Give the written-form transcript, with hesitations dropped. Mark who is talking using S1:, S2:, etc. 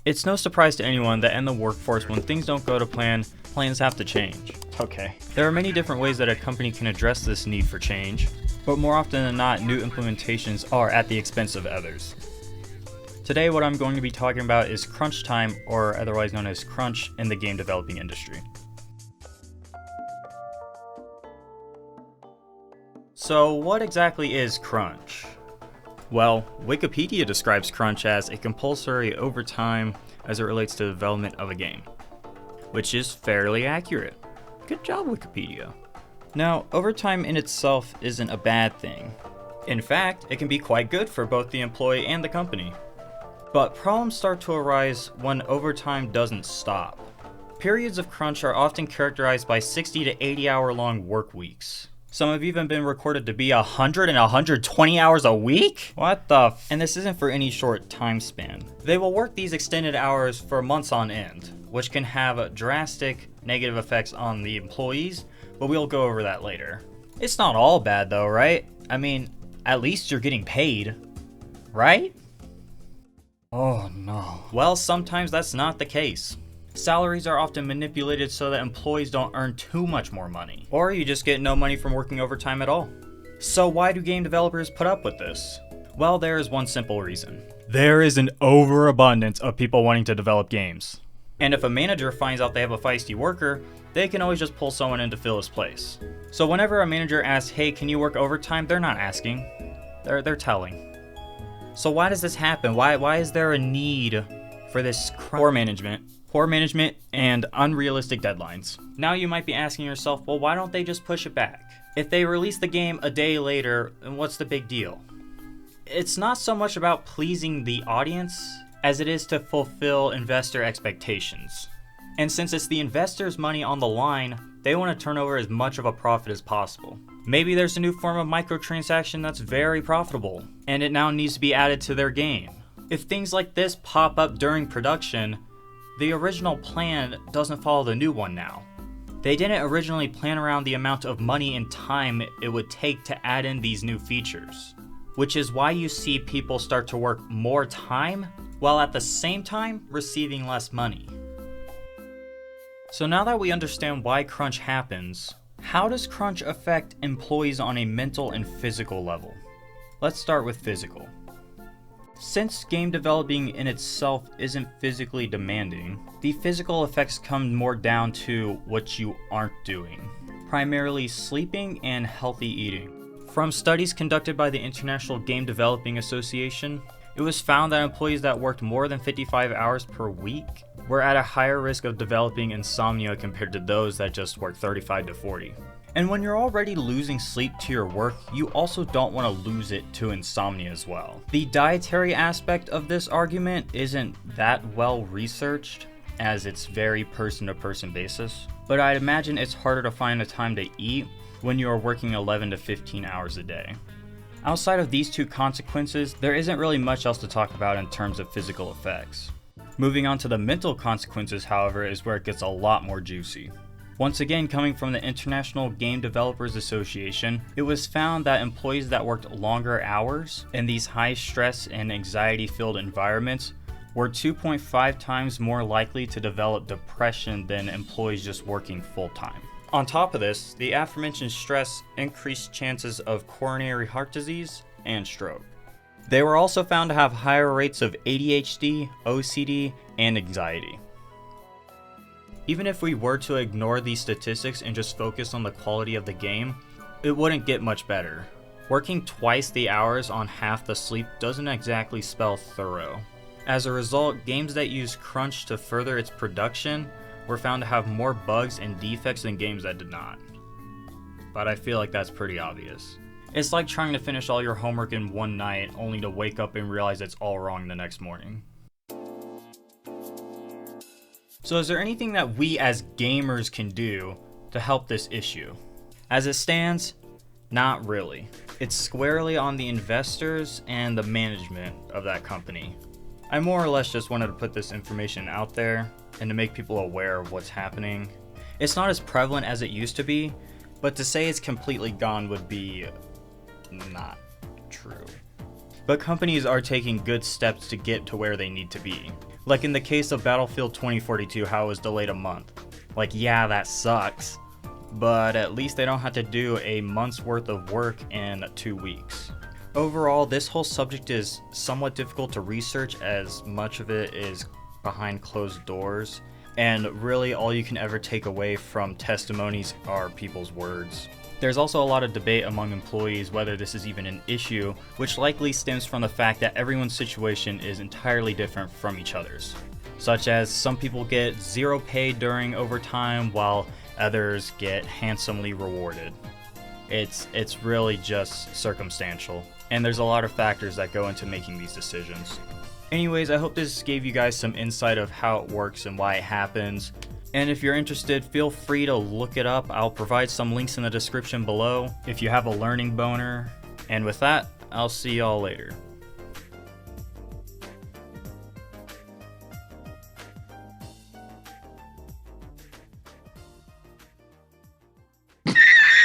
S1: It's no surprise to anyone that in the workforce, when things don't go to plan, plans have to change. Okay. There are many different ways that a company can address this need for change, but more often than not, new implementations are at the expense of others. Today, what I'm going to be talking about is crunch time, or otherwise known as crunch, in the game developing industry. So, what exactly is crunch? Well, Wikipedia describes crunch as a compulsory overtime as it relates to the development of a game, which is fairly accurate. Good job, Wikipedia. Now, overtime in itself isn't a bad thing. In fact, it can be quite good for both the employee and the company. But problems start to arise when overtime doesn't stop. Periods of crunch are often characterized by 60 to 80 hour long work weeks. Some have even been recorded to be 100 and 120 hours a week? What the f? And this isn't for any short time span. They will work these extended hours for months on end, which can have drastic negative effects on the employees, but we'll go over that later. It's not all bad though, right? I mean, at least you're getting paid, right? Oh no. Well, sometimes that's not the case. Salaries are often manipulated so that employees don't earn too much more money, or you just get no money from working overtime at all. So why do game developers put up with this? Well, there is one simple reason. There is an overabundance of people wanting to develop games. And if a manager finds out they have a feisty worker, they can always just pull someone in to fill his place. So whenever a manager asks, hey, can you work overtime? They're not asking, they're telling. So why does this happen? Why is there a need for this poor management and unrealistic deadlines? Now you might be asking yourself, well, why don't they just push it back? If they release the game a day later, what's the big deal? It's not so much about pleasing the audience as it is to fulfill investor expectations. And since it's the investors' money on the line, they want to turn over as much of a profit as possible. Maybe there's a new form of microtransaction that's very profitable, and it now needs to be added to their game. If things like this pop up during production, the original plan doesn't follow the new one now. They didn't originally plan around the amount of money and time it would take to add in these new features, which is why you see people start to work more time while at the same time receiving less money. So now that we understand why crunch happens, how does crunch affect employees on a mental and physical level? Let's start with physical. Since game developing in itself isn't physically demanding, the physical effects come more down to what you aren't doing, primarily sleeping and healthy eating. From studies conducted by the International Game Developing Association, it was found that employees that worked more than 55 hours per week were at a higher risk of developing insomnia compared to those that just worked 35 to 40. And when you're already losing sleep to your work, you also don't want to lose it to insomnia as well. The dietary aspect of this argument isn't that well researched, as it's very person-to-person basis, but I'd imagine it's harder to find a time to eat when you are working 11 to 15 hours a day. Outside of these two consequences, there isn't really much else to talk about in terms of physical effects. Moving on to the mental consequences, however, is where it gets a lot more juicy. Once again, coming from the International Game Developers Association, it was found that employees that worked longer hours in these high stress and anxiety-filled environments were 2.5 times more likely to develop depression than employees just working full-time. On top of this, the aforementioned stress increased chances of coronary heart disease and stroke. They were also found to have higher rates of ADHD, OCD, and anxiety. Even if we were to ignore these statistics and just focus on the quality of the game, it wouldn't get much better. Working twice the hours on half the sleep doesn't exactly spell thorough. As a result, games that use crunch to further its production were found to have more bugs and defects than games that did not. But I feel like that's pretty obvious. It's like trying to finish all your homework in one night only to wake up and realize it's all wrong the next morning. So is there anything that we as gamers can do to help this issue? As it stands, not really. It's squarely on the investors and the management of that company. I more or less just wanted to put this information out there and to make people aware of what's happening. It's not as prevalent as it used to be, but to say it's completely gone would be not true. But companies are taking good steps to get to where they need to be. Like in the case of Battlefield 2042, how it was delayed a month. Like, yeah, that sucks, but at least they don't have to do a month's worth of work in 2 weeks. Overall, this whole subject is somewhat difficult to research as much of it is behind closed doors, and really all you can ever take away from testimonies are people's words. There's also a lot of debate among employees whether this is even an issue, which likely stems from the fact that everyone's situation is entirely different from each other's. Such as some people get zero pay during overtime while others get handsomely rewarded. It's really just circumstantial, and there's a lot of factors that go into making these decisions. Anyways, I hope this gave you guys some insight of how it works and why it happens. And if you're interested, feel free to look it up. I'll provide some links in the description below if you have a learning boner. And with that, I'll see y'all later.